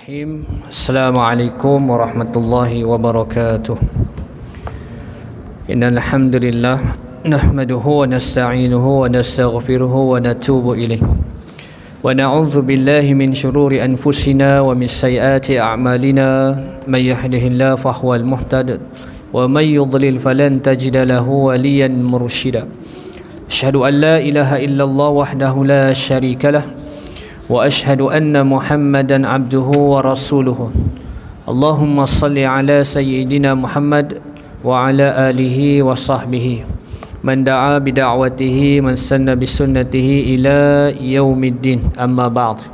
Bismillahirrahmanirrahim. Assalamualaikum warahmatullahi wabarakatuh. Innal hamdalillah nahmaduhu wa nasta'inuhu wa nastaghfiruhu wa natubu ilayh. Wa na'udzu billahi min shururi anfusina wa min sayyiati a'malina. May yahdihillahu fahuwal muhtad wa may yudlil falan tajida lahu waliyan mursyida. Asyhadu an la ilaha illallah wahdahu la syarika lah wa ashhadu anna Muhammadan abduhu wa rasuluhu. Allahumma salli ala sayyidina Muhammad wa ala alihi wa sahbihi man da'a bida'watihi man sanna bisunnatihi ila yaumiddin. Amma ba'd.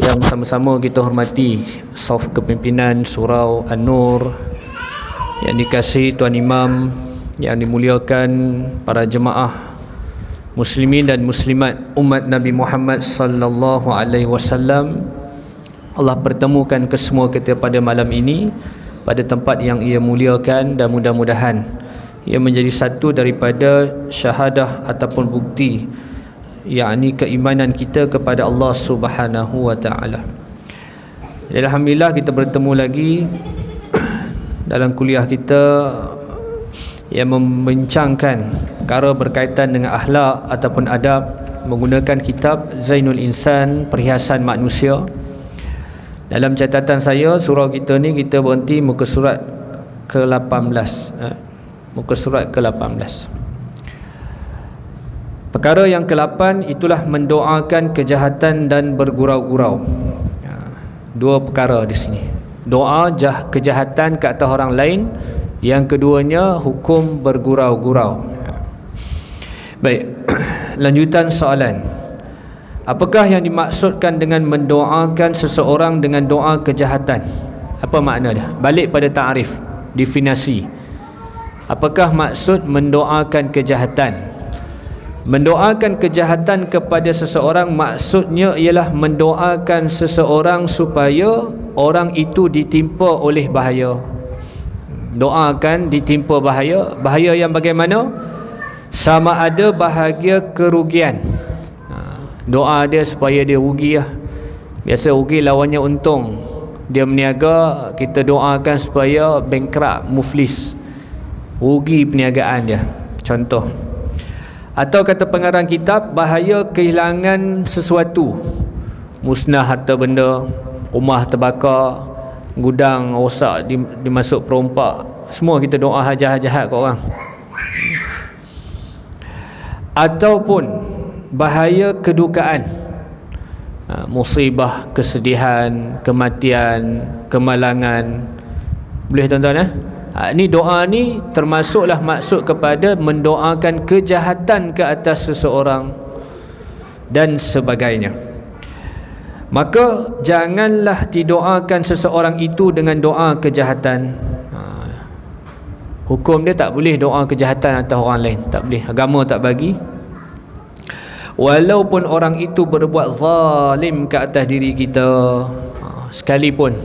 Yang sama-sama kita hormati saf kepimpinan surau An-Nur, yang dikasihi Tuan Imam, yang dimuliakan para jemaah muslimin dan muslimat umat Nabi Muhammad sallallahu alaihi wasallam. Allah pertemukan kesemua kita pada malam ini pada tempat yang ia muliakan, dan mudah-mudahan ia menjadi satu daripada syahadah ataupun bukti, yakni keimanan kita kepada Allah Subhanahu wa taala. Alhamdulillah kita bertemu lagi dalam kuliah kita yang membincangkan perkara berkaitan dengan akhlak ataupun adab menggunakan kitab Zainul Insan, Perhiasan Manusia. Dalam catatan saya, surau kita ni kita berhenti muka surat ke-18. Muka surat ke-18. Perkara yang ke-8 itulah mendoakan kejahatan dan bergurau-gurau. Dua perkara di sini. Doa kejahatan ke atas orang lain, yang keduanya hukum bergurau-gurau. Baik, lanjutan soalan. Apakah yang dimaksudkan dengan mendoakan seseorang dengan doa kejahatan? Apa makna dia? Balik pada ta'rif, definisi. Apakah maksud mendoakan kejahatan? Mendoakan kejahatan kepada seseorang maksudnya ialah mendoakan seseorang supaya orang itu ditimpa oleh bahaya. Doakan ditimpa bahaya. Bahaya yang bagaimana? Sama ada bahagia kerugian. Doa dia supaya dia rugi lah. Biasa rugi lawannya untung. Dia meniaga, kita doakan supaya bankrupt, muflis, rugi perniagaan dia. Contoh. Atau kata pengarang kitab, bahaya kehilangan sesuatu, musnah harta benda, rumah terbakar, gudang rosak, dimasuk perompak. Semua kita doa jahat-jahat kat orang. Ataupun bahaya kedukaan, musibah, kesedihan, kematian, kemalangan. Boleh tuan-tuan? Ni doa ni termasuklah maksud kepada mendoakan kejahatan ke atas seseorang dan sebagainya. Maka janganlah didoakan seseorang itu dengan doa kejahatan. Hukum dia tak boleh doa kejahatan atas orang lain, tak boleh. Agama tak bagi. Walaupun orang itu berbuat zalim ke atas diri kita, sekalipun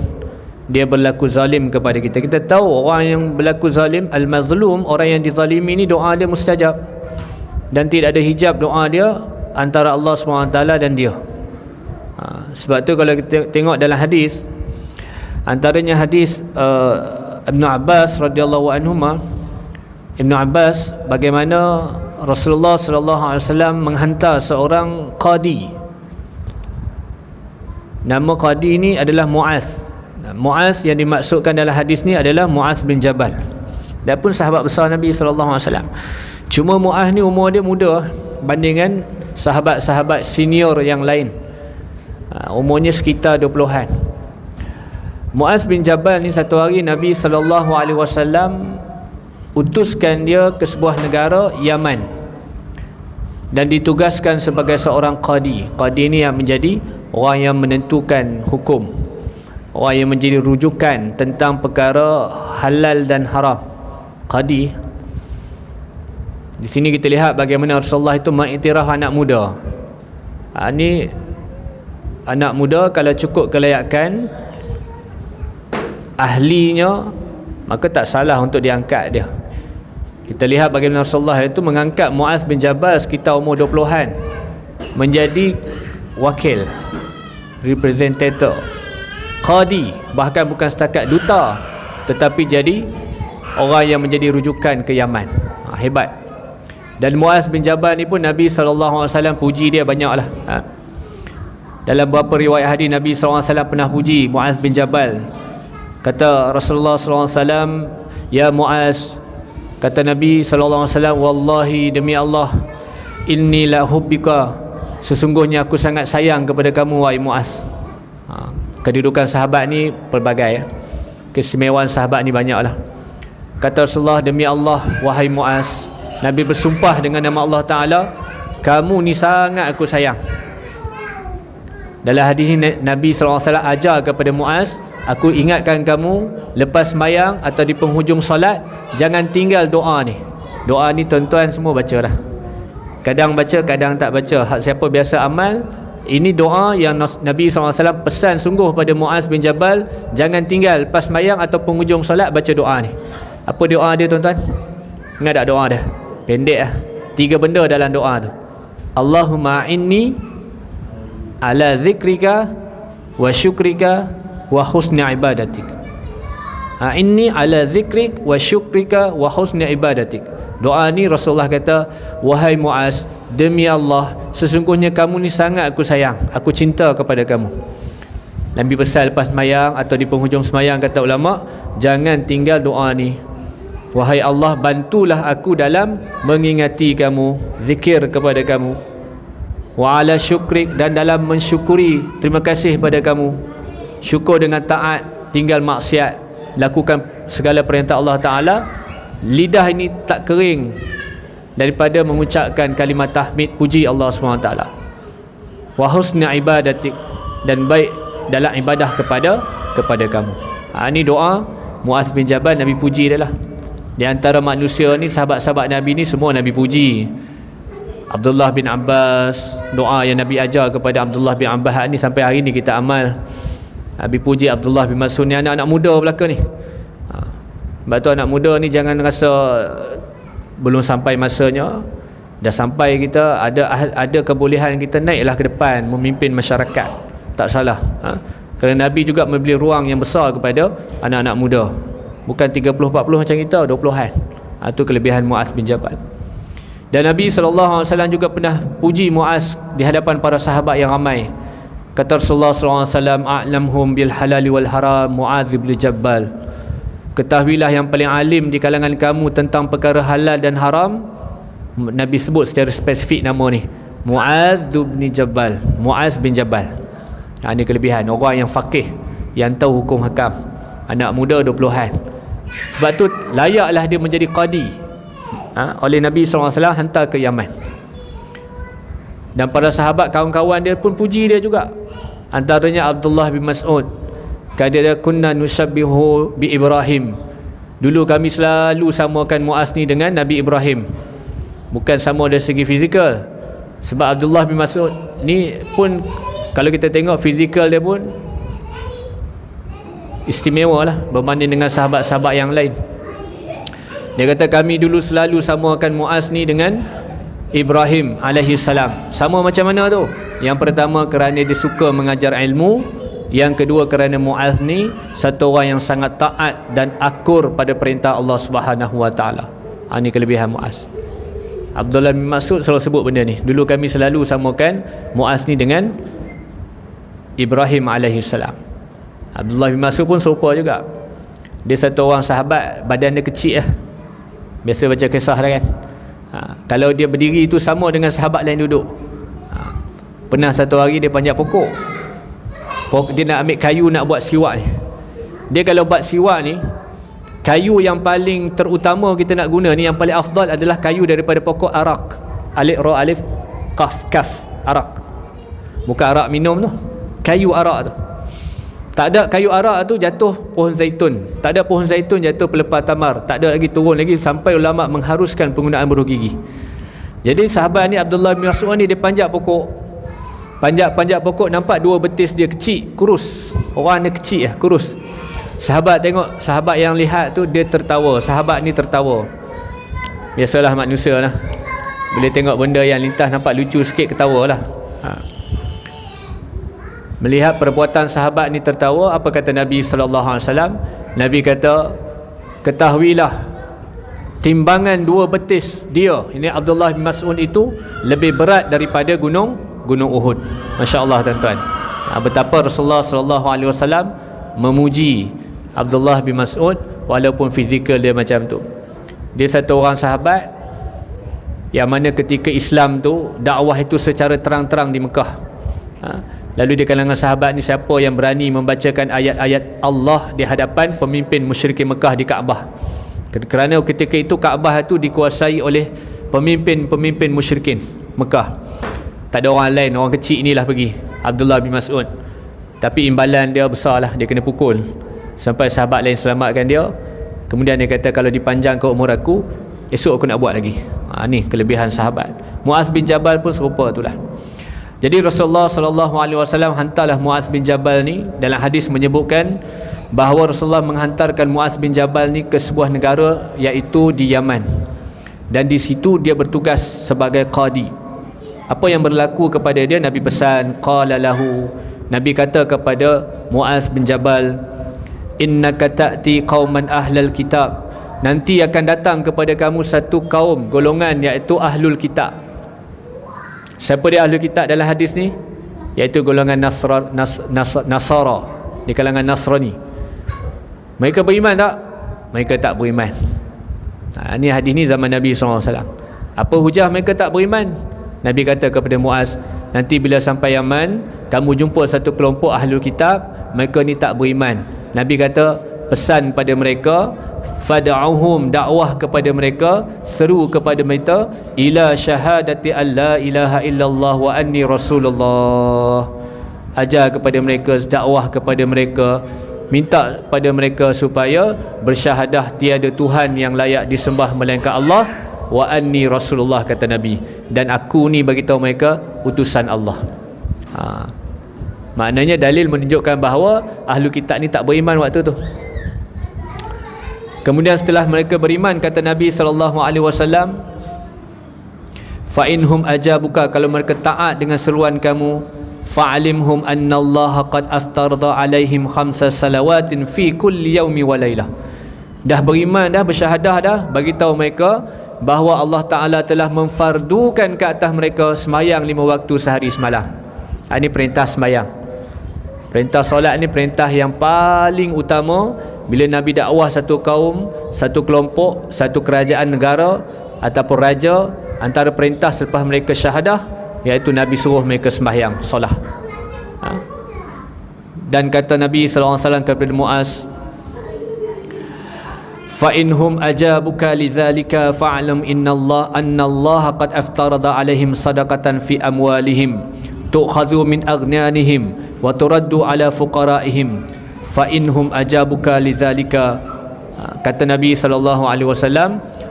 dia berlaku zalim kepada kita. Kita tahu orang yang berlaku zalim, al-mazlum, orang yang dizalimi ni doa dia mustajab, dan tidak ada hijab doa dia antara Allah SWT dan dia. Sebab tu kalau kita tengok dalam hadis, antaranya hadis Ibn Abbas radhiyallahu anhuma, Ibn Abbas, bagaimana Rasulullah sallallahu alaihi wasallam menghantar seorang qadi. Nama qadi ni adalah Muaz. Muaz yang dimaksudkan dalam hadis ni adalah Muaz bin Jabal. Dia pun sahabat besar Nabi sallallahu alaihi wasallam. Cuma Muaz ni umur dia muda bandingkan sahabat-sahabat senior yang lain. Umurnya sekitar 20-an. Muaz bin Jabal ni satu hari Nabi sallallahu alaihi wasallam utuskan dia ke sebuah negara Yaman dan ditugaskan sebagai seorang qadi. Qadi ni yang menjadi orang yang menentukan hukum, orang yang menjadi rujukan tentang perkara halal dan haram. Qadi. Di sini kita lihat bagaimana Rasulullah itu mengiktiraf anak muda. Ni anak muda kalau cukup kelayakan, ahlinya, maka tak salah untuk diangkat dia. Kita lihat bagaimana Rasulullah itu mengangkat Muaz bin Jabal sekitar umur 20-an menjadi wakil, representator, qadi, bahkan bukan setakat duta, tetapi jadi orang yang menjadi rujukan ke Yaman. Hebat. Dan Muaz bin Jabal ni pun Nabi SAW puji dia banyaklah. Dalam beberapa riwayat hadis Nabi SAW pernah puji Muaz bin Jabal. Kata Rasulullah SAW, ya Muaz, kata Nabi SAW, wallahi demi Allah, inni la hubbika, sesungguhnya aku sangat sayang kepada kamu wahai Muaz. Kedudukan sahabat ni pelbagai, keistimewaan sahabat ni banyaklah. Kata Rasulullah, demi Allah wahai Muaz, Nabi bersumpah dengan nama Allah Ta'ala, kamu ni sangat aku sayang. Dalam hadis ni Nabi SAW ajar kepada Muaz, aku ingatkan kamu lepas sembahyang atau di penghujung solat, jangan tinggal doa ni. Doa ni tuan-tuan semua baca dah. Kadang baca, kadang tak baca. Hak siapa biasa amal, ini doa yang Nabi SAW pesan sungguh pada Muaz bin Jabal, jangan tinggal lepas sembahyang atau penghujung solat baca doa ni. Apa doa dia tuan-tuan? Ingat tak doa dia? Pendek lah. 3 benda dalam doa tu. Allahumma inni ala zikrika wa syukrika wa husni ibadatik. Inni ala zikrik wa syukrika wa husni ibadatik. Doa ni Rasulullah kata, wahai Muaz, demi Allah, sesungguhnya kamu ni sangat aku sayang, aku cinta kepada kamu. Nabi pesan lepas sembahyang atau di penghujung sembahyang, kata ulama, jangan tinggal doa ni. Wahai Allah, bantulah aku dalam mengingati kamu, zikir kepada kamu. Wa ala syukrik, dan dalam mensyukuri, terima kasih pada kamu. Syukur dengan taat, tinggal maksiat, lakukan segala perintah Allah Ta'ala. Lidah ini tak kering daripada mengucapkan kalimat tahmid, puji Allah SWT. Wa husni ibadatik, dan baik dalam ibadah kepada kamu. Ini doa Muaz bin Jabal, Nabi puji dia lah. Di antara manusia ni, sahabat-sahabat Nabi ni semua Nabi puji. Abdullah bin Abbas, doa yang Nabi ajar kepada Abdullah bin Abbas ni sampai hari ni kita amal. Nabi puji Abdullah bin Mas'ud ni, anak-anak muda belaka ni. Sebab tu anak muda ni jangan rasa belum sampai masanya. Dah sampai, kita ada kebolehan kita naiklah ke depan memimpin masyarakat. Tak salah. Kerana Nabi juga memberi ruang yang besar kepada anak-anak muda. Bukan 30-40 macam kita, 20-an. Itu kelebihan Muaz bin Jabal. Dan Nabi SAW juga pernah puji Muaz di hadapan para sahabat yang ramai. Kata Rasulullah SAW, a'lamhum bil halali wal haram Muaz bin Jabal. Ketahuilah yang paling alim di kalangan kamu tentang perkara halal dan haram. Nabi sebut secara spesifik nama ni, Muaz bin Jabal. Muaz bin Jabal. Ini kelebihan orang yang faqih, yang tahu hukum hakam. Anak muda 20-an. Sebab tu layaklah dia menjadi qadi oleh Nabi SAW, hantar ke Yaman. Dan para sahabat kawan-kawan dia pun puji dia juga. Antaranya Abdullah bin Mas'ud, kata kunna nushabbihu bi Ibrahim. Dulu kami selalu samakan Muaz ni dengan Nabi Ibrahim. Bukan sama dari segi fizikal. Sebab Abdullah bin Mas'ud ni pun, kalau kita tengok fizikal dia pun istimewa lah berbanding dengan sahabat-sahabat yang lain. Dia kata kami dulu selalu samakan Muaz ni dengan Ibrahim alaihi salam. Sama macam mana tu? Yang pertama kerana dia suka mengajar ilmu. Yang kedua kerana Muaz ni satu orang yang sangat taat dan akur pada perintah Allah Subhanahu Wa Taala. Ini kelebihan Muaz. Abdullah bin Mas'ud selalu sebut benda ni. Dulu kami selalu samakan Muaz ni dengan Ibrahim alaihi salam. Abdullah bin Mas'ud pun serupa juga. Dia satu orang sahabat, badan dia kecil lah. Biasa baca kisah dah kan. Kalau dia berdiri tu sama dengan sahabat lain duduk. Pernah satu hari dia panjat pokok. Dia nak ambil kayu nak buat siwak ni. Dia kalau buat siwak ni, kayu yang paling terutama kita nak guna ni, yang paling afdal adalah kayu daripada pokok arak. Alif ra alif qaf kaf, arak. Bukan arak minum tu, kayu arak tu. Tak ada kayu arak tu jatuh pohon zaitun. Tak ada pohon zaitun jatuh pelepah tamar. Tak ada lagi turun lagi sampai ulama mengharuskan penggunaan buruh gigi. Jadi sahabat ni Abdullah bin Mas'ud ni dia panjat pokok. Panjat pokok, nampak dua betis dia kecil, kurus. Orang dia kecil lah, kurus. Sahabat tengok, sahabat yang lihat tu dia tertawa. Sahabat ni tertawa. Biasalah manusia lah, bila tengok benda yang lintas nampak lucu sikit, ketawa lah. Melihat perbuatan sahabat ni tertawa, apa kata Nabi sallallahu alaihi wasallam? Nabi kata, ketahuilah timbangan dua betis dia, ini Abdullah bin Mas'ud itu, lebih berat daripada gunung Uhud. Masya-Allah tuan-tuan. Betapa Rasulullah sallallahu alaihi wasallam memuji Abdullah bin Mas'ud walaupun fizikal dia macam tu. Dia satu orang sahabat yang mana ketika Islam tu, dakwah itu secara terang-terang di Mekah. Lalu di kalangan sahabat ni, siapa yang berani membacakan ayat-ayat Allah di hadapan pemimpin musyrikin Mekah di Kaabah? Kerana ketika itu Kaabah itu dikuasai oleh pemimpin musyrikin Mekah. Tak ada orang lain, orang kecil inilah pergi, Abdullah bin Mas'ud. Tapi imbalan dia besar lah, dia kena pukul sampai sahabat lain selamatkan dia. Kemudian dia kata, kalau dipanjang ke umur aku, esok aku nak buat lagi. Ni kelebihan sahabat. Muaz bin Jabal pun serupa itulah. Jadi Rasulullah sallallahu alaihi wasallam hantarlah Muaz bin Jabal ni. Dalam hadis menyebutkan bahawa Rasulullah menghantarkan Muaz bin Jabal ni ke sebuah negara, iaitu di Yaman. Dan di situ dia bertugas sebagai qadi. Apa yang berlaku kepada dia? Nabi pesan, qala lahu, Nabi kata kepada Muaz bin Jabal, innaka ta'ti qauman ahlal kitab, nanti akan datang kepada kamu satu kaum, golongan, iaitu ahlul kitab. Siapa dia ahlul kitab dalam hadis ni? Iaitu golongan Nasara, di kalangan Nasrani. Mereka beriman tak? Mereka tak beriman. Ini hadis ni zaman Nabi SAW. Apa hujah mereka tak beriman? Nabi kata kepada Muaz, nanti bila sampai Yaman, kamu jumpa satu kelompok ahlul kitab, mereka ni tak beriman. Nabi kata, pesan pada mereka, fad'uhum, dakwah kepada mereka, seru kepada mereka, ila syahadati an la ilaha illallah wa anni rasulullah. Ajar kepada mereka, dakwah kepada mereka, minta pada mereka supaya bersyahadah tiada Tuhan yang layak disembah melainkan Allah, wa anni rasulullah, kata Nabi, dan aku ni bagi tahu mereka utusan Allah. Maknanya dalil menunjukkan bahawa ahlu kitab ni tak beriman waktu tu. Kemudian setelah mereka beriman, kata Nabi SAW, fa inhum ajabuka, kalau mereka taat dengan seruan kamu, fa'alimhum annallaha qad aftarda alaihim khamsa salawatin fi kulli yaumi wa lailah. Dah beriman dah, bersyahadah dah, bagi tahu mereka bahawa Allah Ta'ala telah memfardukan ke atas mereka semayang 5 waktu sehari semalam. Ini perintah semayang. Perintah solat ni perintah yang paling utama. Bila Nabi dakwah satu kaum, satu kelompok, satu kerajaan negara ataupun raja, antara perintah selepas mereka syahadah, iaitu Nabi suruh mereka sembahyang solat. Dan kata Nabi SAW kepada Muaz, fa inhum ajabuka lidzalika fa'lam annallaha qad aftarada alaihim sadaqatan fi amwalihim tu'khadhu min aghnianihim wa turaddu ala fuqaraihim fa inhum ajabuka lidzalika. Kata Nabi SAW,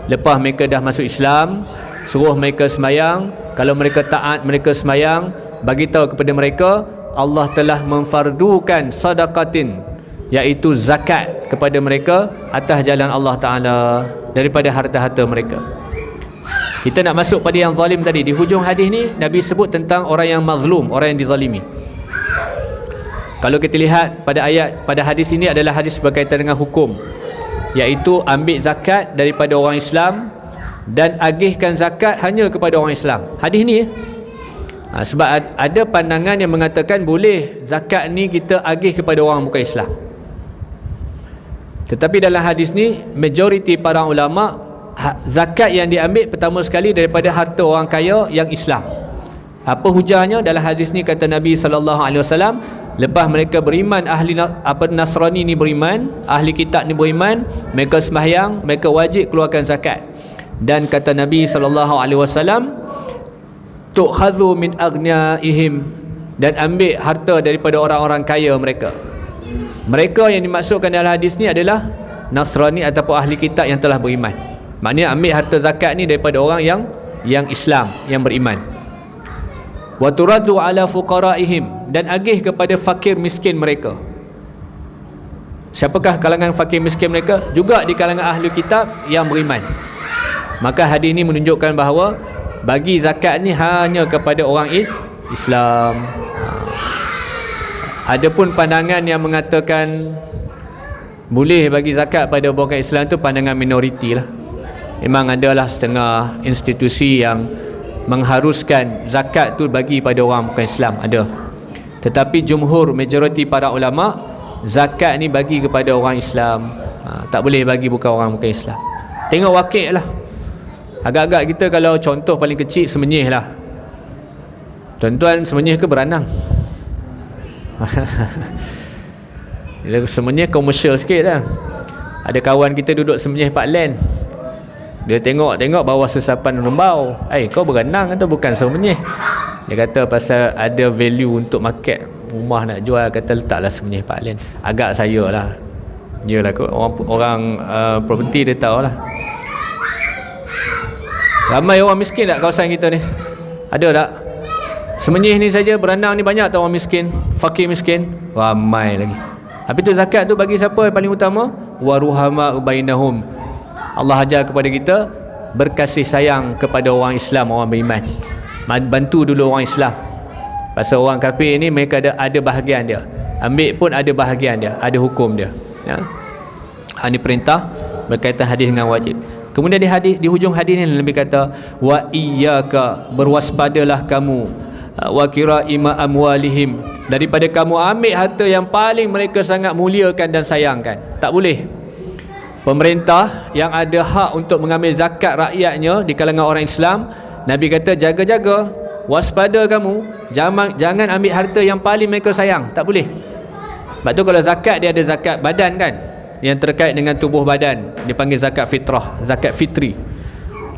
lepas mereka dah masuk Islam, suruh mereka semayang. Kalau mereka taat, mereka semayang, bagi tahu kepada mereka Allah telah memfardukan sadaqatin, iaitu zakat, kepada mereka atas jalan Allah Ta'ala daripada harta-harta mereka. Kita nak masuk pada yang zalim tadi. Di hujung hadis ni Nabi sebut tentang orang yang mazlum, orang yang dizalimi. Kalau kita lihat pada ayat, pada hadis ini adalah hadis berkaitan dengan hukum, iaitu ambil zakat daripada orang Islam dan agihkan zakat hanya kepada orang Islam. Hadis ni sebab ada pandangan yang mengatakan boleh zakat ni kita agih kepada orang bukan Islam. Tetapi dalam hadis ni majoriti para ulama, zakat yang diambil pertama sekali daripada harta orang kaya yang Islam. Apa hujahnya? Dalam hadis ni kata Nabi SAW, lepas mereka beriman, ahli Nasrani ni beriman, ahli kitab ni beriman, mereka sembahyang, mereka wajib keluarkan zakat. Dan kata Nabi SAW, tu'khadhu min aghniaihim, dan ambil harta daripada orang-orang kaya mereka. Mereka yang dimaksudkan dalam hadis ni adalah Nasrani ataupun ahli kitab yang telah beriman. Maknanya ambil harta zakat ni daripada orang yang Islam, yang beriman. Wa turaddu ala fuqaraihim, dan agih kepada fakir miskin mereka. Siapakah kalangan fakir miskin mereka? Juga di kalangan ahli kitab yang beriman. Maka hadis ini menunjukkan bahawa bagi zakat ni hanya kepada orang Islam. Adapun pandangan yang mengatakan boleh bagi zakat pada bukan Islam tu pandangan minoriti lah. Memang adalah setengah institusi yang mengharuskan zakat tu bagi pada orang bukan Islam, ada. Tetapi jumhur, majoriti para ulama, zakat ni bagi kepada orang Islam. Tak boleh bagi bukan orang bukan Islam. Tengok wakil lah. Agak-agak kita kalau contoh paling kecil semenyih lah. Tuan-tuan semenyih ke beranang? Semenyih komersial sikit lah. Ada kawan kita duduk semenyih Pak Len, dia tengok bawah sesapan rembau, kau berenang atau bukan semenyih? Dia kata pasal ada value untuk market rumah nak jual, kata letaklah semenyih Pak Len. Agak saya lah, yelah kot, orang property dia tahu lah. Ramai orang miskin tak kawasan kita ni? Ada tak? Semenyih ni saja berenang ni banyak tak orang miskin, fakir miskin? Ramai lagi. Habis tu zakat tu bagi siapa yang paling utama? Waruhama bainahum. Allah ajar kepada kita berkasih sayang kepada orang Islam, orang beriman. Bantu dulu orang Islam. Pasal orang kafir ni mereka ada bahagian dia. Ambil pun ada bahagian dia, ada hukum dia. Ya. Ini perintah berkaitan hadis dengan wajib. Kemudian di hujung hadis ni Nabi kata wa iyyaka, berwaspadalah kamu, wa kiraima amwalihim, daripada kamu ambil harta yang paling mereka sangat muliakan dan sayangkan. Tak boleh. Pemerintah yang ada hak untuk mengambil zakat rakyatnya di kalangan orang Islam, Nabi kata jaga-jaga, waspada kamu, jangan ambil harta yang paling mereka sayang. Tak boleh. Sebab tu kalau zakat dia ada zakat badan kan, yang terkait dengan tubuh badan, dipanggil zakat fitrah, zakat fitri.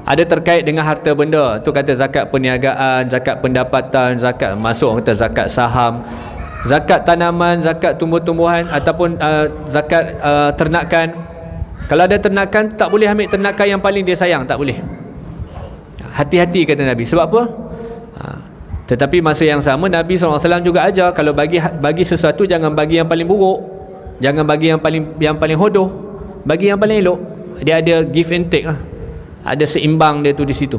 Ada terkait dengan harta benda, tu kata zakat perniagaan, zakat pendapatan, zakat masuk kata zakat saham, zakat tanaman, zakat tumbuh-tumbuhan ataupun zakat ternakan. Kalau ada ternakan, tak boleh ambil ternakan yang paling dia sayang, tak boleh. Hati-hati kata Nabi. Sebab apa? Tetapi masa yang sama Nabi SAW juga ajar, kalau bagi sesuatu jangan bagi yang paling buruk, jangan bagi yang paling hodoh, bagi yang paling elok. Dia ada give and take lah. Ada seimbang dia tu di situ.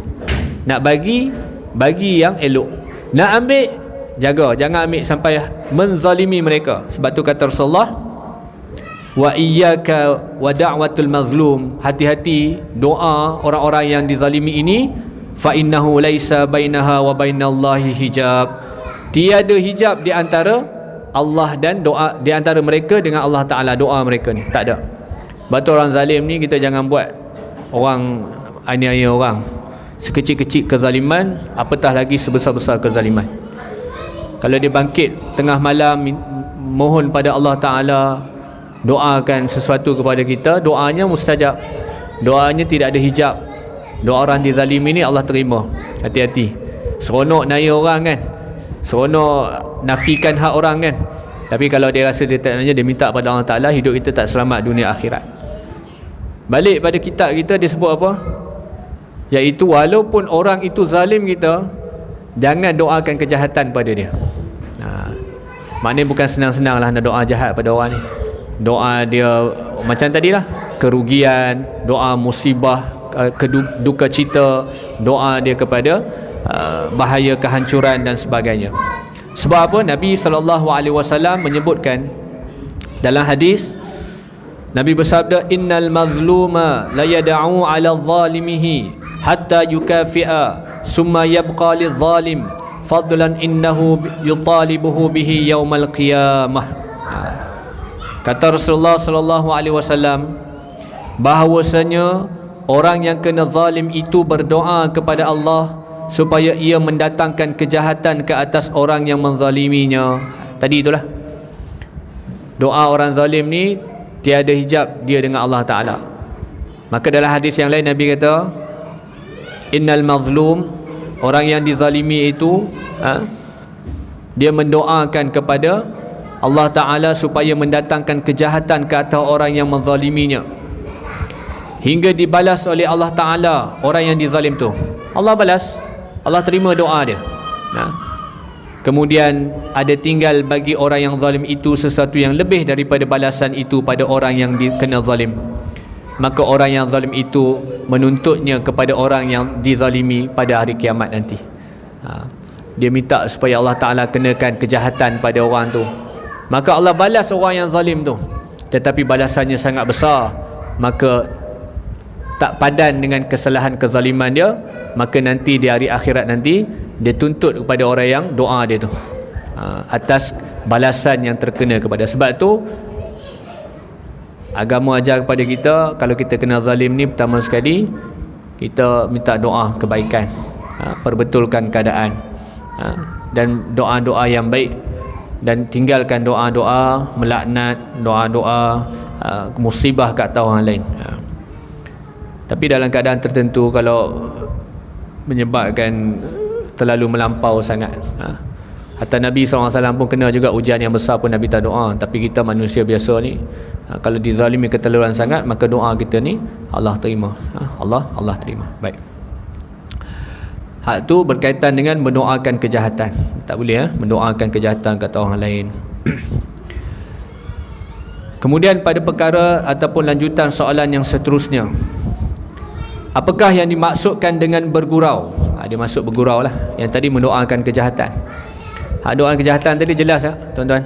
Nak bagi yang elok. Nak ambil, jaga, jangan ambil sampai menzalimi mereka. Sebab tu kata Rasulullah, wa iyyaka wa da'watul mazlum, hati-hati doa orang-orang yang dizalimi ini, fa innahu laisa bainaha wa bainallahi hijab, tiada hijab di antara Allah dan doa, di antara mereka dengan Allah Ta'ala, doa mereka ni tak ada. Betul, orang zalim ni kita jangan buat orang aniaya orang. Sekecil-kecil kezaliman, apatah lagi sebesar-besar kezaliman. Kalau dia bangkit tengah malam mohon pada Allah Ta'ala, doakan sesuatu kepada kita, doanya mustajab, doanya tidak ada hijab. Doa orang dizalimi ni Allah terima. Hati-hati. Seronok naya orang kan, seronok nafikan hak orang kan, tapi kalau dia rasa dia tak nanya, dia minta pada Allah Ta'ala, hidup kita tak selamat dunia akhirat. Balik pada kitab kita, dia sebut apa? Iaitu walaupun orang itu zalim kita, jangan doakan kejahatan pada dia. Maknanya bukan senang-senang lah nak doa jahat pada orang ni. Doa dia macam tadilah, kerugian, doa musibah, duka cita, doa dia kepada bahaya kehancuran dan sebagainya. Sebab apa? Nabi SAW menyebutkan dalam hadis, Nabi bersabda, innal mazluma la yad'u 'ala zalimihi hatta yukafi'a summa yabqa lidh-dhalim fadlan innahu yutalibuhu bihi yaumal qiyamah. Kata Rasulullah SAW, bahawasanya orang yang kena zalim itu berdoa kepada Allah supaya ia mendatangkan kejahatan ke atas orang yang menzaliminya. Tadi itulah doa orang zalim ni, tiada hijab dia dengan Allah Ta'ala. Maka dalam hadis yang lain Nabi kata, innal mazlum, orang yang dizalimi itu dia mendoakan kepada Allah Ta'ala supaya mendatangkan kejahatan ke atas orang yang menzaliminya, hingga dibalas oleh Allah Ta'ala orang yang dizalim tu. Allah balas, Allah terima doa dia. Kemudian ada tinggal bagi orang yang zalim itu sesuatu yang lebih daripada balasan itu pada orang yang kena zalim. Maka orang yang zalim itu menuntutnya kepada orang yang dizalimi pada hari kiamat nanti. Dia minta supaya Allah Ta'ala kenakan kejahatan pada orang tu. maka Allah balas orang yang zalim tu, tetapi balasannya sangat besar, maka tak padan dengan kesalahan kezaliman dia, maka nanti di hari akhirat nanti dia tuntut kepada orang yang doa dia tu atas balasan yang terkena kepada. Sebab tu agama ajar kepada kita, kalau kita kena zalim ni, pertama sekali kita minta doa kebaikan, perbetulkan keadaan, dan doa-doa yang baik, dan tinggalkan doa-doa melaknat, doa-doa musibah kat atas orang lain. Tapi dalam keadaan tertentu, kalau menyebabkan terlalu melampau sangat, hatta Nabi SAW pun kena juga ujian yang besar pun Nabi tak doa. Tapi kita manusia biasa ni, kalau dizalimi keterlaluan sangat, maka doa kita ni Allah terima. Allah terima. Baik. Hak tu berkaitan dengan mendoakan kejahatan. Tak boleh mendoakan kejahatan kat orang lain. Kemudian pada perkara ataupun lanjutan soalan yang seterusnya, apakah yang dimaksudkan dengan bergurau? Dia masuk bergurau lah. Yang tadi mendoakan kejahatan. Doa kejahatan tadi jelas tuan-tuan?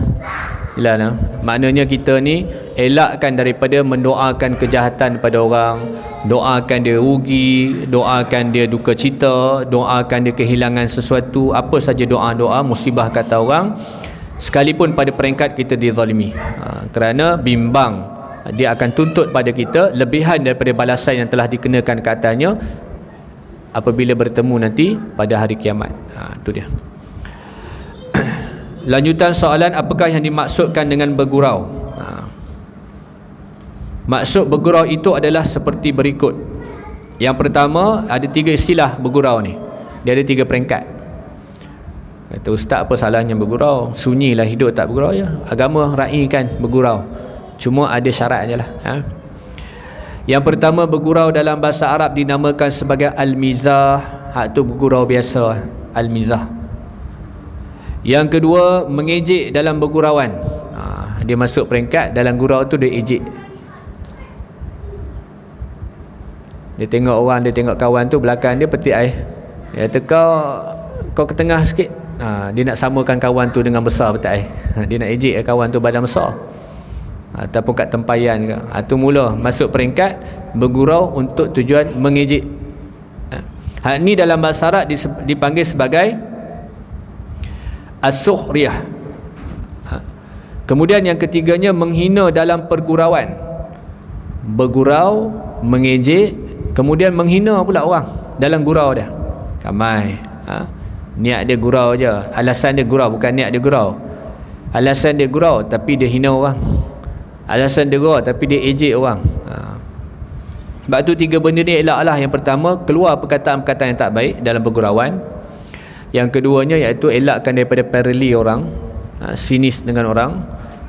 Jelas lah. Maknanya kita ni elakkan daripada mendoakan kejahatan pada orang, doakan dia rugi, doakan dia duka cita, doakan dia kehilangan sesuatu, apa saja doa-doa musibah kata orang, sekalipun pada peringkat kita dizalimi, kerana bimbang dia akan tuntut pada kita lebihan daripada balasan yang telah dikenakan ke atasnya apabila bertemu nanti pada hari kiamat. Itu dia. Lanjutan soalan, apakah yang dimaksudkan dengan bergurau? Maksud bergurau itu adalah seperti berikut. Yang pertama, ada 3 istilah bergurau ni. Dia ada 3 peringkat. Kata ustaz, apa salahnya bergurau? Sunyilah hidup tak bergurau je. Agama raikan bergurau. Cuma ada syarat je lah. Yang pertama, bergurau dalam bahasa Arab dinamakan sebagai al-mizah. Hak tu bergurau biasa, al-mizah. Yang kedua, mengejek dalam bergurauan. Dia masuk peringkat dalam gurau tu dia ejek. Dia tengok orang, dia tengok kawan tu belakang dia petik air. Dia kata kau ke tengah sikit. Dia nak samakan kawan tu dengan besar petik air. Dia nak ejek kawan tu badan besar. Ataupun kat tempayan ke. Tu mula masuk peringkat bergurau untuk tujuan mengejek. Hal ni dalam bahasa Arab dipanggil sebagai as-sukhriyah. Kemudian yang ketiganya, menghina dalam pergurauan. Bergurau, mengejek, kemudian menghina pula orang dalam gurau dia. Ramai niat dia gurau je, alasan dia gurau, bukan niat dia gurau. Alasan dia gurau tapi dia hina orang. Alasan dia gurau tapi dia ejek orang. Sebab tu 3 benda ni elaklah. Yang pertama, keluar perkataan-perkataan yang tak baik dalam pergurauan. Yang keduanya iaitu elakkan daripada parali orang, sinis dengan orang.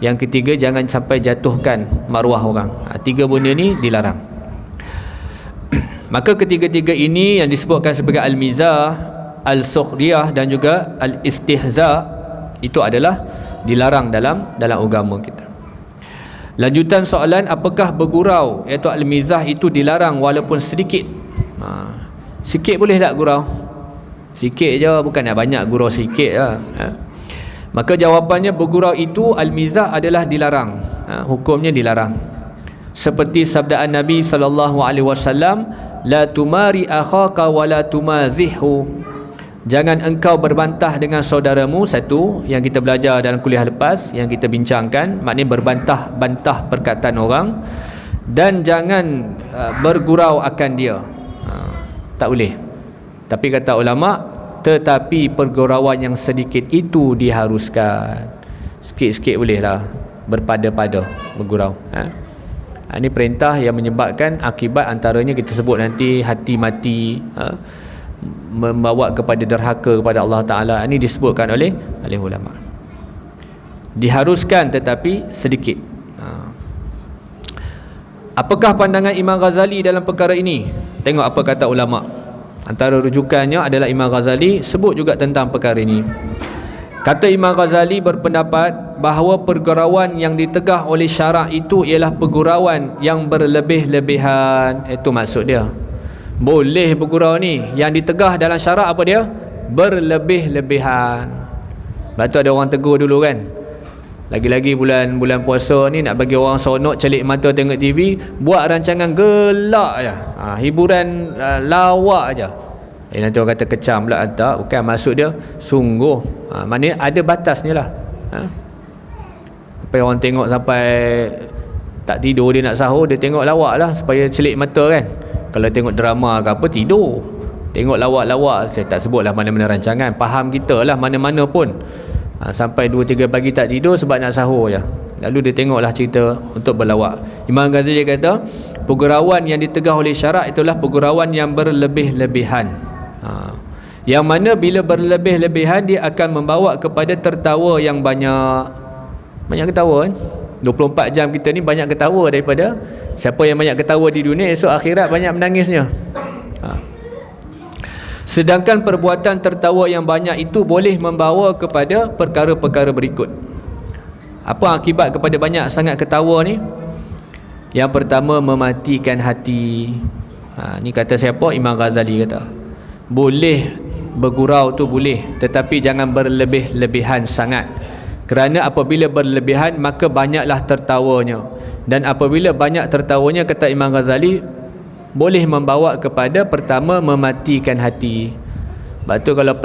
Yang ketiga, jangan sampai jatuhkan maruah orang. 3 benda ni dilarang. Maka ketiga-tiga ini yang disebutkan sebagai al-mizah, al-sukhriyah dan juga al-istihza, itu adalah dilarang dalam agama kita. Lanjutan soalan, apakah bergurau iaitu al-mizah itu dilarang walaupun sedikit? Sikit boleh tak gurau? Sikit je, bukan nak banyak, gurau sikit je. Maka jawapannya, bergurau itu al-mizah adalah dilarang. Hukumnya dilarang. Seperti sabdaan Nabi SAW, la tumari akhaka wa la tumazihhu. Jangan engkau berbantah dengan saudaramu. Satu yang kita belajar dalam kuliah lepas, yang kita bincangkan, maknanya berbantah-bantah perkataan orang. Dan jangan bergurau akan dia. Tak boleh. Tapi kata ulama, tetapi pergurauan yang sedikit itu diharuskan. Sikit-sikit bolehlah berpada-pada bergurau. Ini perintah yang menyebabkan akibat antaranya kita sebut nanti hati mati, membawa kepada derhaka kepada Allah Ta'ala. Ini disebutkan oleh ulama. Diharuskan tetapi sedikit. Apakah pandangan Imam Ghazali dalam perkara ini? Tengok apa kata ulama. Antara rujukannya adalah Imam Ghazali sebut juga tentang perkara ini. Kata Imam Ghazali berpendapat bahawa pergurauan yang ditegah oleh syarak itu ialah pergurauan yang berlebih-lebihan. Itu maksud dia. Boleh bergurau ni, yang ditegah dalam syarak apa dia? Berlebih-lebihan. Lepas tu ada orang tegur dulu kan, Lagi-lagi bulan puasa ni nak bagi orang seronok celik mata tengok TV, buat rancangan gelak je. Hiburan lawak je. Nanti orang kata kecam pula. Tak, bukan maksud dia sungguh. Maknanya ada batasnya lah. Sampai orang tengok sampai tak tidur, dia nak sahur, dia tengok lawak lah supaya celik mata kan. Kalau tengok drama ke apa, tidur. Tengok lawak-lawak, saya tak sebut lah mana-mana rancangan, faham kita lah mana-mana pun. Sampai 2-3 pagi tak tidur sebab nak sahur je. Lalu dia tengoklah cerita untuk berlawak. Imam Ghazali kata, pergurauan yang ditegah oleh syarak itulah pergurauan yang berlebih-lebihan. Yang mana bila berlebih-lebihan, dia akan membawa kepada tertawa yang banyak. Banyak ketawa kan. 24 jam kita ni banyak ketawa daripada siapa yang banyak ketawa di dunia, esok akhirat banyak menangisnya. Sedangkan perbuatan tertawa yang banyak itu boleh membawa kepada perkara-perkara berikut. Apa akibat kepada banyak sangat ketawa ni? Yang pertama, mematikan hati. Ni kata siapa? Imam Ghazali kata, boleh bergurau tu boleh, tetapi jangan berlebih-lebihan sangat. Kerana apabila berlebihan, maka banyaklah tertawanya. Dan apabila banyak tertawanya, kata Imam Ghazali, boleh membawa kepada pertama, mematikan hati. Sebab tu kalau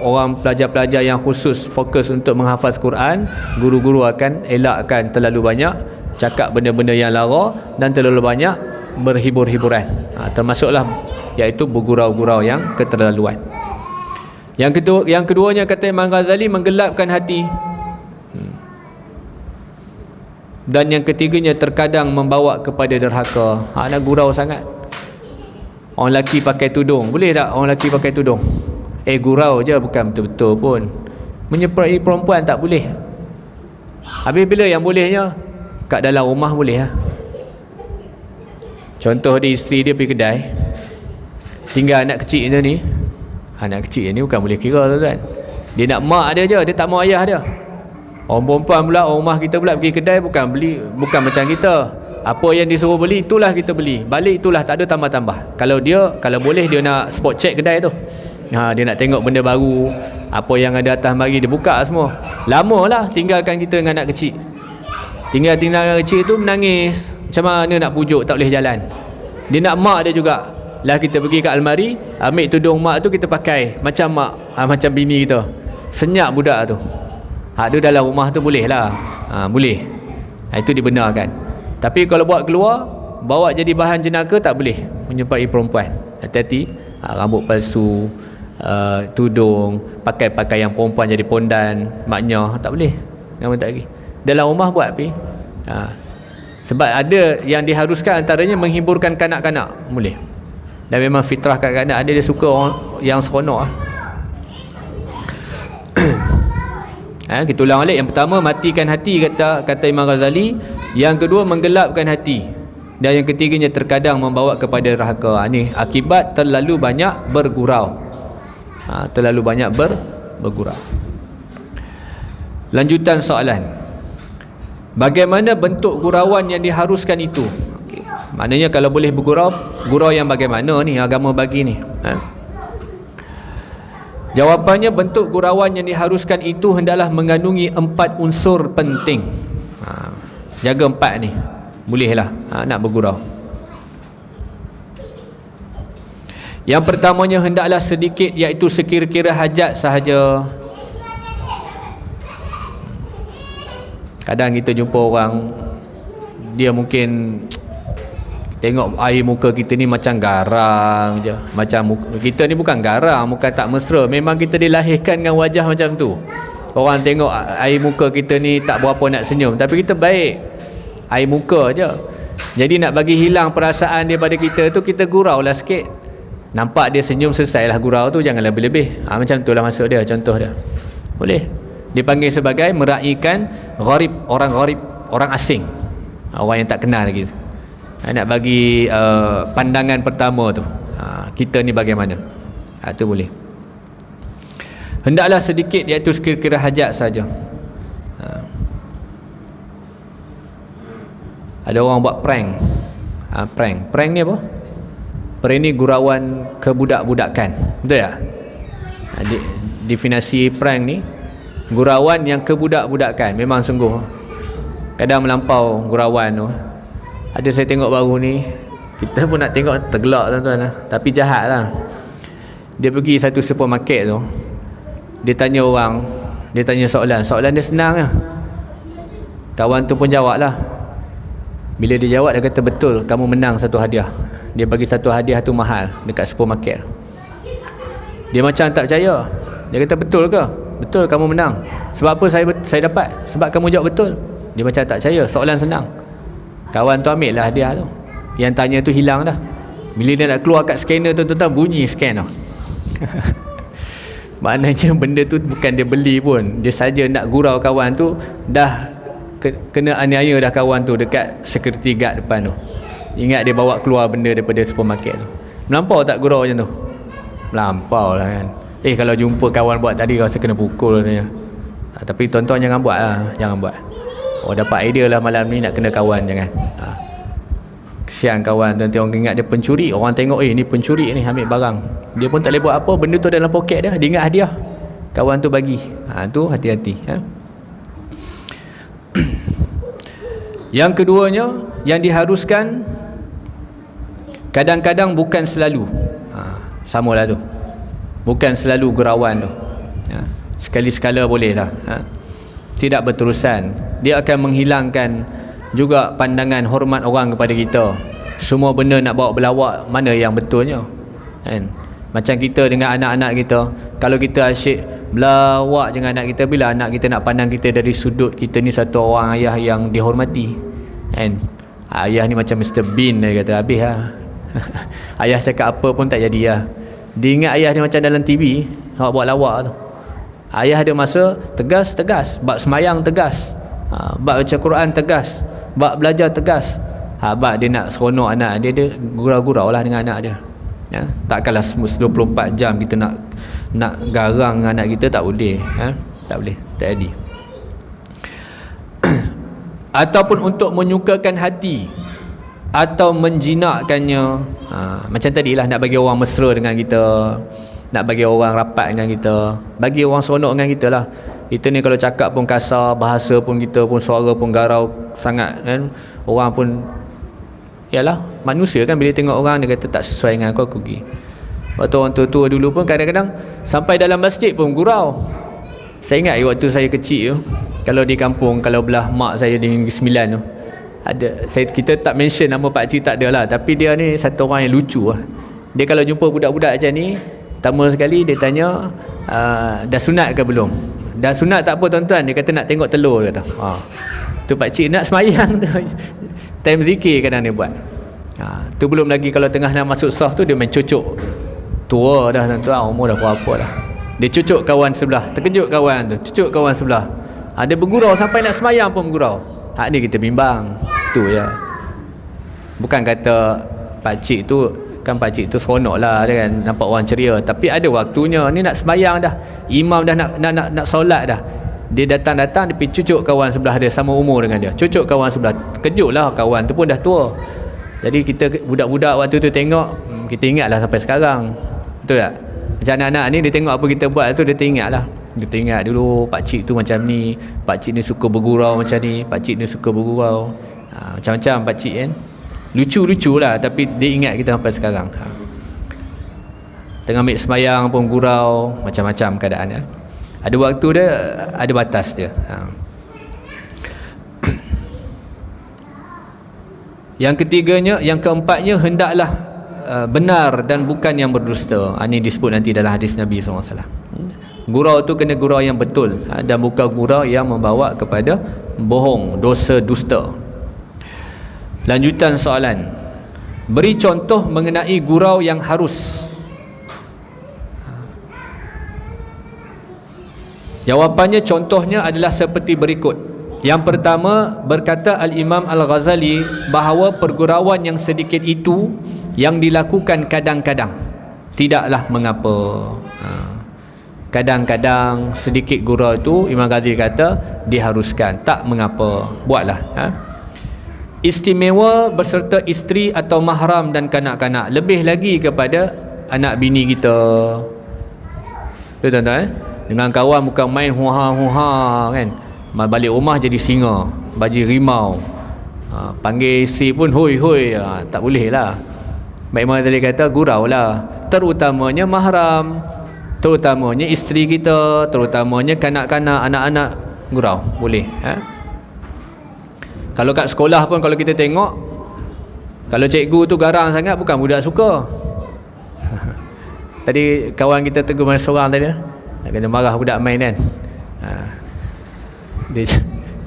orang pelajar-pelajar yang khusus fokus untuk menghafaz Quran, guru-guru akan elakkan terlalu banyak cakap benda-benda yang lara dan terlalu banyak berhibur-hiburan. Termasuklah iaitu bergurau-gurau yang keterlaluan. Yang keduanya kata Imam Ghazali, menggelapkan hati. Dan yang ketiganya terkadang membawa kepada derhaka. Nak gurau sangat. Orang lelaki pakai tudung, boleh tak orang lelaki pakai tudung? Gurau je, bukan betul-betul pun. Menyeprai perempuan tak boleh. Habis bila yang bolehnya? Kat dalam rumah boleh lah. Contoh dia, isteri dia pergi kedai, tinggal anak kecil dia ni. Anak kecil ni bukan boleh kira tu kan. Dia nak mak dia je, dia tak mau ayah dia. Orang perempuan pula, orang rumah kita pula pergi kedai, bukan macam kita. Apa yang disuruh beli, itulah kita beli. Balik itulah, tak ada tambah-tambah. Kalau boleh dia nak spot check kedai tu. Dia nak tengok benda baru, apa yang ada atas mari dia buka semua. Lama lah tinggalkan kita dengan anak kecil. Tinggal anak kecil tu menangis. Macam mana nak pujuk, tak boleh jalan. Dia nak mak dia juga. Lah kita pergi kat almari, ambil tudung mak tu kita pakai macam mak, macam bini kita. Senyap budak tu. Dia dalam rumah tu boleh lah. Boleh. Itu dibenarkan. Tapi kalau buat keluar, bawa jadi bahan jenaka, tak boleh. Menyertai perempuan. Hati-hati. Rambut palsu, tudung, pakai pakaian perempuan jadi pondan, maknya, tak boleh. Nama tak lagi. Dalam rumah buat api. Sebab ada yang diharuskan, antaranya menghiburkan kanak-kanak. Boleh. Dan memang fitrah kanak-kanak ada, dia suka orang yang seronok. Kita ulang balik. Yang pertama, matikan hati, kata Imam Ghazali. Yang kedua, menggelapkan hati. Dan yang ketiganya, terkadang membawa kepada derhaka. Ini akibat terlalu banyak bergurau. Terlalu banyak bergurau. Lanjutan soalan, bagaimana bentuk gurauan yang diharuskan itu? Maknanya kalau boleh bergurau, gurau yang bagaimana ni agama bagi ni? Jawapannya, bentuk gurauan yang diharuskan itu hendaklah mengandungi 4 unsur penting. Jaga 4 ni, bolehlah nak bergurau. Yang pertamanya, hendaklah sedikit, iaitu sekira-kira hajat sahaja. Kadang kita jumpa orang, dia mungkin tengok air muka kita ni macam garang je. Macam kita ni bukan garang, bukan tak mesra. Memang kita dilahirkan dengan wajah macam tu. Orang tengok air muka kita ni tak berapa nak senyum, tapi kita baik. Air muka je. Jadi nak bagi hilang perasaan daripada kita tu, kita gurau lah sikit. Nampak dia senyum, selesailah gurau tu, jangan lebih-lebih. Macam tu lah maksud dia, contoh dia. Boleh. Dipanggil sebagai meraihkan gharib, orang asing. Orang yang tak kenal lagi. Nak bagi pandangan pertama tu, kita ni bagaimana. Itu boleh. Hendaklah sedikit, iaitu sekira-kira hajat saja. Ada orang buat prank. Prank ni apa? Prank ni gurauan kebudak-budakan. Betul tak? Definisi prank ni, Gurauan yang kebudak-budakan. Memang sungguh kadang melampau gurauan tu. Ada saya tengok baru ni, kita pun nak tengok tergelak tuan-tuan lah. Tapi jahat lah. Dia pergi satu supermarket tu, dia tanya orang, dia tanya soalan dia senang lah. Kawan tu pun jawab lah. Bila dia jawab, dia kata betul, kamu menang satu hadiah. Dia bagi satu hadiah tu mahal dekat supermarket. Dia macam tak percaya. Dia kata betul ke? Betul, kamu menang. Sebab apa saya dapat? Sebab kamu jawab betul. Dia macam tak percaya, soalan senang. Kawan tu ambil lah hadiah tu. Yang tanya tu hilang dah. Bila dia nak keluar kat scanner tu, tuan-tuan, bunyi scan tu. Maknanya benda tu bukan dia beli pun, dia saja nak gurau kawan tu, dah kena aniaya dah kawan tu dekat security guard depan tu. Ingat dia bawa keluar benda daripada supermarket tu. Melampau tak gurau macam tu? Melampau lah kan. Kalau jumpa kawan buat tadi, rasa kena pukul rasanya. Tapi tuan-tuan jangan buat lah. Jangan buat. Dapat idea lah malam ni nak kena kawan, jangan. Kesian kawan, nanti orang ingat dia pencuri. Orang tengok ni pencuri ni, ambil barang. Dia pun tak boleh buat apa, benda tu dalam poket dia. Dia ingat hadiah, kawan tu bagi. Tu hati-hati. Yang keduanya, yang diharuskan, kadang-kadang bukan selalu. Samalah tu, bukan selalu gurauan tu. Sekali-sekala boleh lah. Tidak berterusan. Dia akan menghilangkan juga pandangan hormat orang kepada kita. Semua benda nak bawa berlawak, mana yang betulnya kan? Macam kita dengan anak-anak kita, kalau kita asyik berlawak dengan anak kita, bila anak kita nak pandang kita dari sudut kita ni satu orang ayah yang dihormati kan? Ayah ni macam Mr. Bean, dia kata habis lah. Ayah cakap apa pun tak jadi lah. Dia ingat ayah ni macam dalam TV, awak buat lawak tu. Ayah ada masa tegas, bab semayang tegas, bab baca Quran tegas, bab belajar tegas. Bab dia nak seronok anak dia, dia gurau-gurau lah dengan anak dia. Takkanlah 24 jam kita nak garang anak kita, tak boleh. Tak boleh, tak jadi. Ataupun untuk menyukakan hati atau menjinakkannya. Macam tadilah, nak bagi orang mesra dengan kita, nak bagi orang rapat dengan kita, bagi orang seronok dengan kita lah. Kita ni kalau cakap pun kasar, bahasa pun kita pun, suara pun garau sangat kan, orang pun, yalah, manusia kan, bila tengok orang dia kata tak sesuai dengan aku pergi. Waktu orang tua-tua dulu pun kadang-kadang sampai dalam masjid pun gurau. Saya ingat waktu saya kecil tu, kalau di kampung, kalau belah mak saya di Negeri Sembilan tu, ada, kita tak mention nama pakcik, tak ada lah, tapi dia ni satu orang yang lucu lah. Dia kalau jumpa budak-budak macam ni, pertama sekali dia tanya, dah sunat ke belum? Dah sunat tak apa tuan-tuan, dia kata nak tengok telur, dia kata. Tu pakcik nak semayang tu. Time zikir kadang dia buat. Tu belum lagi kalau tengah nak masuk saf tu, dia main cucuk. Tua dah tuan-tuan, umur dah berapa dah. Dia cucuk kawan sebelah, terkejut kawan tu, cucuk kawan sebelah. Dia bergurau sampai nak semayang pun bergurau. Ni kita bimbang. Tu ya. Bukan kata pakcik tu, kan pakcik tu seronok lah dia kan, nampak orang ceria, tapi ada waktunya. Ni nak sembahyang dah, imam dah nak solat dah, dia datang dia pergi cucuk kawan sebelah dia, sama umur dengan dia, cucuk kawan sebelah. Kejut lah, kawan tu pun dah tua. Jadi kita budak-budak waktu tu tengok, kita ingatlah sampai sekarang. Betul tak? Macam anak-anak ni, dia tengok apa kita buat tu, dia teringat lah. Dia teringat dulu pakcik tu macam ni, pakcik ni suka bergurau macam ni, pakcik ni suka bergurau, macam-macam pakcik kan. Lucu-lucu lah, tapi dia ingat kita sampai sekarang. Tengah ambil semayang pun gurau, macam-macam keadaan ya. Ada waktu dia, ada batas dia. Yang ketiganya, yang keempatnya, hendaklah benar dan bukan yang berdusta. Ini disebut nanti dalam hadis Nabi SAW. Gurau tu kena gurau yang betul, dan bukan gurau yang membawa kepada bohong, dosa, dusta. Lanjutan soalan, beri contoh mengenai gurau yang harus. Jawapannya, contohnya adalah seperti berikut. Yang pertama, berkata Al-Imam Al-Ghazali bahawa pergurauan yang sedikit itu yang dilakukan kadang-kadang, tidaklah mengapa. Kadang-kadang sedikit gurau itu, Imam Ghazali kata diharuskan, tak mengapa, buatlah. Istimewa berserta isteri atau mahram dan kanak-kanak, lebih lagi kepada anak bini kita. Tuan-tuan, Dengan kawan bukan main huha kan. Balik rumah jadi singa, baju rimau. Panggil isteri pun hoi tak boleh lah. Baik Imam Ghazali kata gurau lah, terutamanya mahram, terutamanya isteri kita, terutamanya kanak-kanak, anak-anak, gurau boleh. Kalau kat sekolah pun kalau kita tengok, kalau cikgu tu garang sangat, bukan budak suka. Tadi kawan kita tegur mana seorang tadi, nak kena marah budak main kan.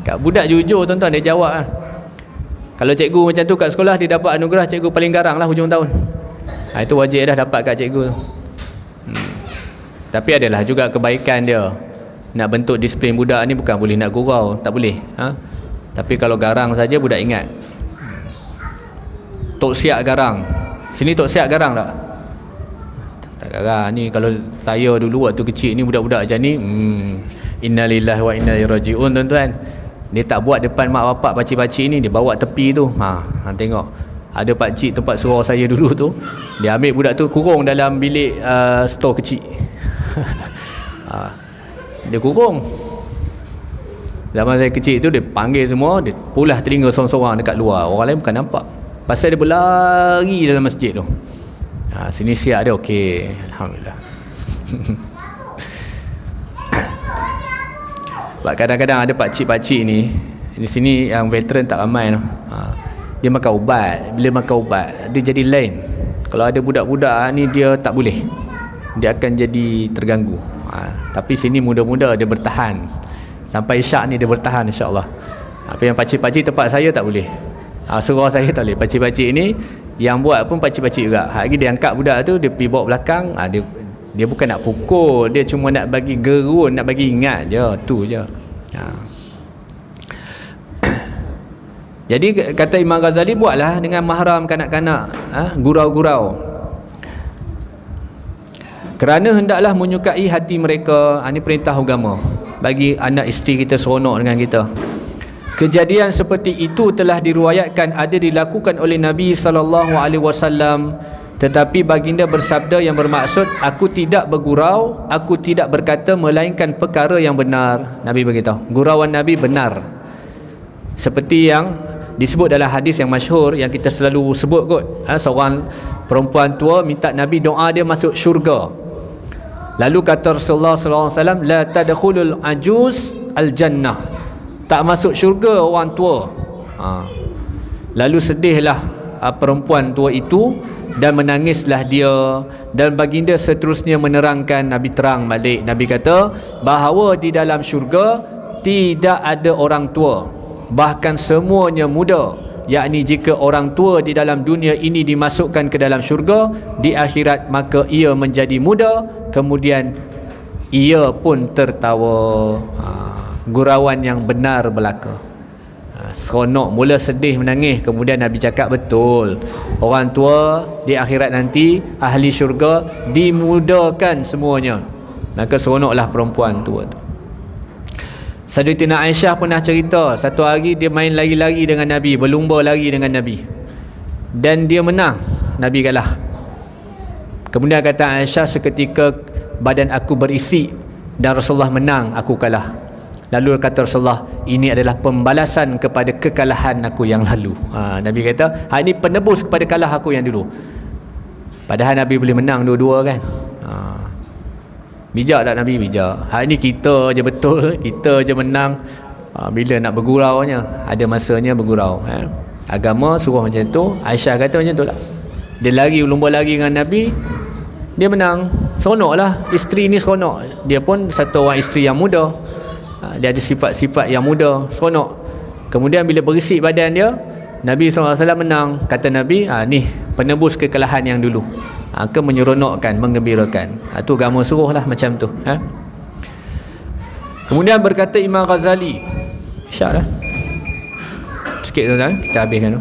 Kat budak jujur tuan-tuan, dia jawab kalau cikgu macam tu kat sekolah, dia dapat anugerah cikgu paling garang lah hujung tahun. Itu wajib dah dapat kat cikgu tu. Tapi adalah juga kebaikan dia. Nak bentuk disiplin budak ni bukan boleh nak gurau, tak boleh. Tapi kalau garang saja budak ingat. Tok Siak garang. Sini Tok Siak garang tak? Tak garang. Ni kalau saya dulu waktu kecil ni, budak-budak macam ni, innalillahi wa inna ilaihi raji'un tuan-tuan. Dia tak buat depan mak bapak pakcik-pakcik ni, dia bawa tepi tu. Tengok. Ada pakcik tempat surau saya dulu tu, dia ambil budak tu kurung dalam bilik store kecil. Dia kurung. Zaman saya kecil tu, dia panggil semua, dia pulah telinga sorang-sorang dekat luar. Orang lain bukan nampak. Pasal dia berlari dalam masjid tu. Sini siap dia, okey. Alhamdulillah. Sebab kadang-kadang ada pakcik-pakcik ni, di sini yang veteran tak ramai tu. Dia makan ubat. Bila makan ubat, dia jadi lain. Kalau ada budak-budak ni, dia tak boleh. Dia akan jadi terganggu. Tapi sini muda-muda dia bertahan. Sampai isyak ni dia bertahan, insyaAllah. Tapi yang pakcik-pakcik tempat saya tak boleh. Surau saya tak boleh. Pakcik-pakcik ni, yang buat pun pakcik-pakcik juga. Lagi dia angkat budak tu, dia pergi bawa belakang. Dia bukan nak pukul, dia cuma nak bagi gerun, nak bagi ingat je, tu je. Jadi kata Imam Ghazali, buatlah dengan mahram kanak-kanak, gurau-gurau. Kerana hendaklah menyukai hati mereka. Ini perintah agama bagi anak isteri kita seronok dengan kita. Kejadian seperti itu telah diriwayatkan ada dilakukan oleh Nabi SAW. Tetapi baginda bersabda yang bermaksud, aku tidak bergurau, aku tidak berkata melainkan perkara yang benar. Nabi beritahu, gurauan Nabi benar. Seperti yang disebut dalam hadis yang masyhur yang kita selalu sebut kot. Seorang perempuan tua minta Nabi doa dia masuk syurga. Lalu kata Rasulullah SAW, la tadkhulul ajuz al-jannah. Tak masuk syurga orang tua. Lalu sedihlah perempuan tua itu dan menangislah dia, dan baginda seterusnya menerangkan. Nabi terang balik, Nabi kata bahawa di dalam syurga tidak ada orang tua, bahkan semuanya muda. Yakni jika orang tua di dalam dunia ini dimasukkan ke dalam syurga, di akhirat maka ia menjadi muda, kemudian ia pun tertawa. Gurauan yang benar belaka. Seronok, mula sedih menangis, kemudian Nabi cakap betul, orang tua di akhirat nanti ahli syurga dimudakan semuanya. Maka seronoklah perempuan tua tu. Sayyidatina Aisyah pernah cerita, satu hari dia main lari-lari dengan Nabi, berlumba lari dengan Nabi, dan dia menang, Nabi kalah. Kemudian kata Aisyah, seketika badan aku berisi dan Rasulullah menang, aku kalah. Lalu kata Rasulullah, ini adalah pembalasan kepada kekalahan aku yang lalu. Nabi kata, ini penebus kepada kalah aku yang dulu. Padahal Nabi boleh menang dua-dua kan. Bijak tak Nabi? Bijak. Ini kita je betul, kita je menang. Bila nak berguraunya, ada masanya bergurau. Agama suruh macam tu. Aisyah kata macam tu lah. Dia lari, lumba lari dengan Nabi, dia menang. Seronok lah, isteri ni seronok. Dia pun satu orang isteri yang muda, dia ada sifat-sifat yang muda, seronok. Kemudian bila berisik badan dia, Nabi SAW menang. Kata Nabi, ni penebus kekalahan yang dulu. Menyeronokkan, menggembirakan. Itu agama suruh lah macam tu. Kemudian berkata Imam Ghazali, syak lah sikit tuan-tuan, kita habiskan tu.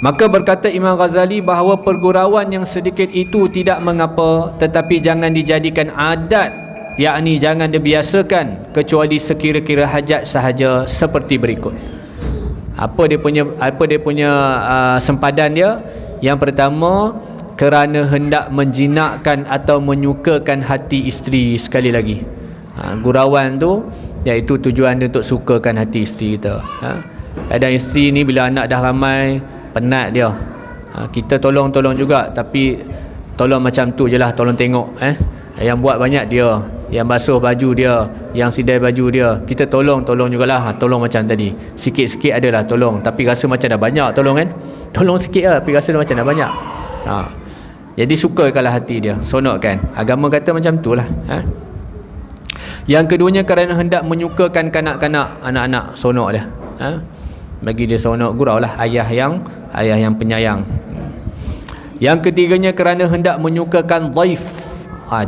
Maka berkata Imam Ghazali bahawa pergurauan yang sedikit itu tidak mengapa, tetapi jangan dijadikan adat, yakni jangan dibiasakan kecuali sekira-kira hajat sahaja, seperti berikut. Apa dia punya sempadan dia? Yang pertama, kerana hendak menjinakkan atau menyukakan hati isteri. Sekali lagi, gurauan tu iaitu tujuan dia untuk sukakan hati isteri kita. Kadang isteri ni bila anak dah ramai, penat dia. Kita tolong juga, tapi tolong macam tu je lah, tolong tengok. Yang buat banyak dia, yang basuh baju dia, yang sidai baju dia. Kita tolong jugalah. Tolong macam tadi, sikit-sikit adalah tolong, tapi rasa macam dah banyak tolong kan. Tolong sikit lah, tapi rasa macam dah banyak. Jadi sukakanlah hati dia, sonokkan. Agama kata macam tu lah. Yang keduanya kerana hendak menyukakan kanak-kanak, anak-anak, sonok dia. Bagi dia sonok, gurau lah, ayah yang penyayang. Yang ketiganya kerana hendak menyukakan dhaif,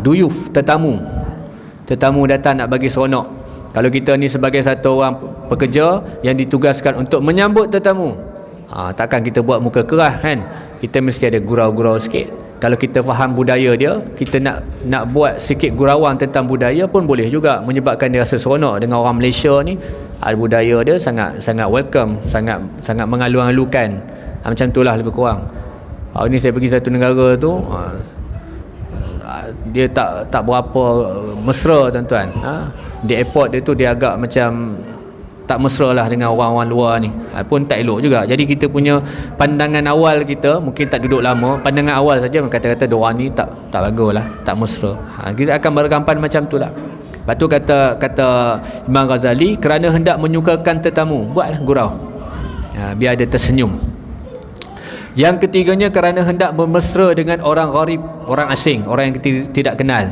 duyuf, tetamu datang nak bagi seronok. Kalau kita ni sebagai satu orang pekerja yang ditugaskan untuk menyambut tetamu, takkan kita buat muka keras kan. Kita mesti ada gurau-gurau sikit. Kalau kita faham budaya dia, kita nak buat sikit gurauan tentang budaya pun boleh juga, menyebabkan dia rasa seronok. Dengan orang Malaysia ni, budaya dia sangat welcome, sangat mengalu-alukan. Macam itulah lebih kurang. Ini saya pergi satu negara tu, dia tak berapa mesra tuan-tuan. Di airport dia tu dia agak macam tak mesra lah dengan orang-orang luar ni, pun tak elok juga. Jadi kita punya pandangan awal kita, mungkin tak duduk lama, pandangan awal saja kata-kata diorang ni tak bagus lah, tak mesra. Kita akan bergampan macam tu lah. Lepas tu kata Imam Ghazali, kerana hendak menyukakan tetamu, buatlah gurau, biar dia tersenyum. Yang ketiganya kerana hendak bermesra dengan orang gharib, orang asing, orang yang kita tidak kenal.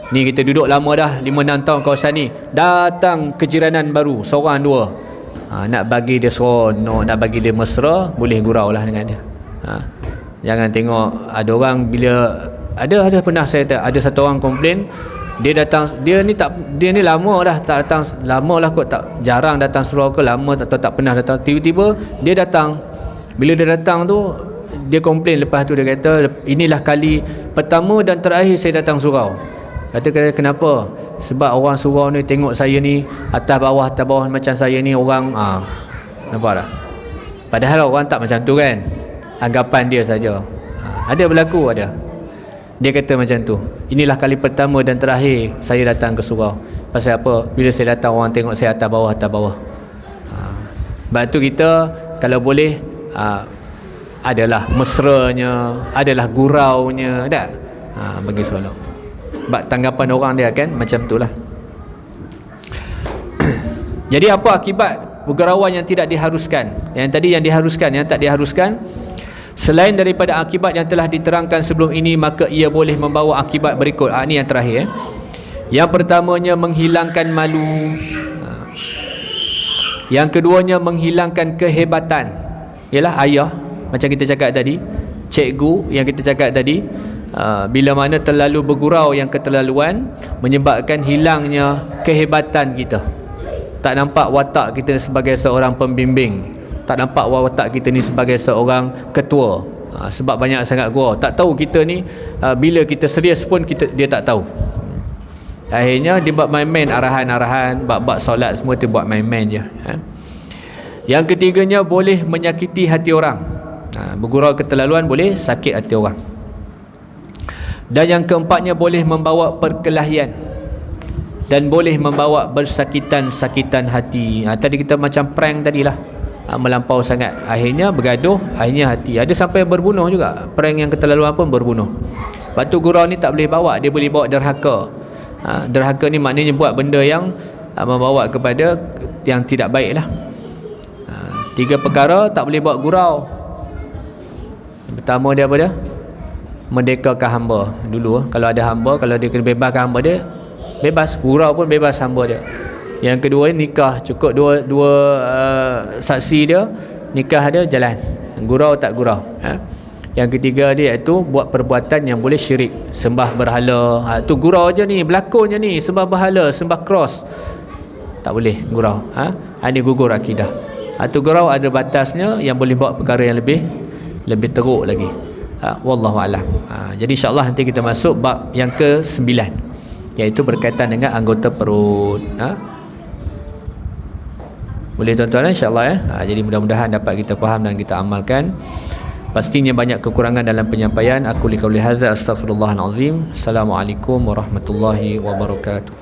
Ni kita duduk lama dah, 5-6 tahun kawasan ni, datang kejiranan baru, seorang dua, nak bagi dia seronok, nak bagi dia mesra, boleh gurau lah dengan dia. Jangan tengok ada orang bila ada pernah saya ada satu orang komplain, dia ni lama dah tak datang, lama lah kot, tak jarang datang surau ke, lama atau tak pernah datang. Tiba-tiba dia datang. Bila dia datang tu, dia komplain, lepas tu dia kata, inilah kali pertama dan terakhir saya datang surau. Kata kenapa? Sebab orang surau ni tengok saya ni atas bawah macam saya ni orang, nampak tak? Padahal orang tak macam tu kan, anggapan dia saja. Ada berlaku, ada. Dia kata macam tu, inilah kali pertama dan terakhir saya datang ke surau. Pasal apa? Bila saya datang, orang tengok saya atas bawah. Sebab tu kita kalau boleh, adalah mesranya, adalah guraunya, tak? Bagi seronok. Sebab tanggapan orang dia kan macam itulah. Jadi apa akibat bergurauan yang tidak diharuskan? Yang tadi yang diharuskan, yang tak diharuskan, selain daripada akibat yang telah diterangkan sebelum ini, maka ia boleh membawa akibat berikut. Ini yang terakhir. Yang pertamanya menghilangkan malu. Yang keduanya menghilangkan kehebatan. Ialah ayah, macam kita cakap tadi, cikgu yang kita cakap tadi, bila mana terlalu bergurau, yang keterlaluan menyebabkan hilangnya kehebatan kita. Tak nampak watak kita sebagai seorang pembimbing, tak nampak watak kita ni sebagai seorang ketua, sebab banyak sangat gurau. Tak tahu kita ni, bila kita serius pun dia tak tahu. Akhirnya dia buat main-main, arahan-arahan, bab solat semua tu buat main-main je. Yang ketiganya boleh menyakiti hati orang. Bergurau keterlaluan boleh sakit hati orang. Dan yang keempatnya boleh membawa perkelahian dan boleh membawa bersakitan-sakitan hati. Tadi kita macam prank tadilah, melampau sangat, akhirnya bergaduh, akhirnya hati. Ada sampai berbunuh juga. Prank yang keterlaluan pun berbunuh. Lepas tu gurau ni tak boleh bawa, dia boleh bawa derhaka. Derhaka ni maknanya buat benda yang membawa kepada yang tidak baik lah. 3 perkara tak boleh buat gurau. Yang pertama dia apa dia? Merdekakan hamba. Dulu kalau ada hamba, kalau dia kena bebaskan hamba dia, bebas. Gurau pun bebas hamba dia. Yang kedua nikah, cukup dua saksi dia, nikah dia jalan. Gurau tak gurau. Yang ketiga dia iaitu buat perbuatan yang boleh syirik, sembah berhala. Tu gurau je ni, berlakonnya ni, sembah berhala, sembah cross. Tak boleh gurau. Ini gugur akidah. Tu gurau ada batasnya, yang boleh buat perkara yang lebih teruk lagi. Wallahu a'lam. Jadi insya-Allah nanti kita masuk bab yang ke-9, iaitu berkaitan dengan anggota perut. Boleh tuan-tuan insya-Allah ya. Jadi mudah-mudahan dapat kita faham dan kita amalkan. Pastinya banyak kekurangan dalam penyampaian. Aku liqauli hadza astaghfirullahalazim. Assalamualaikum warahmatullahi wabarakatuh.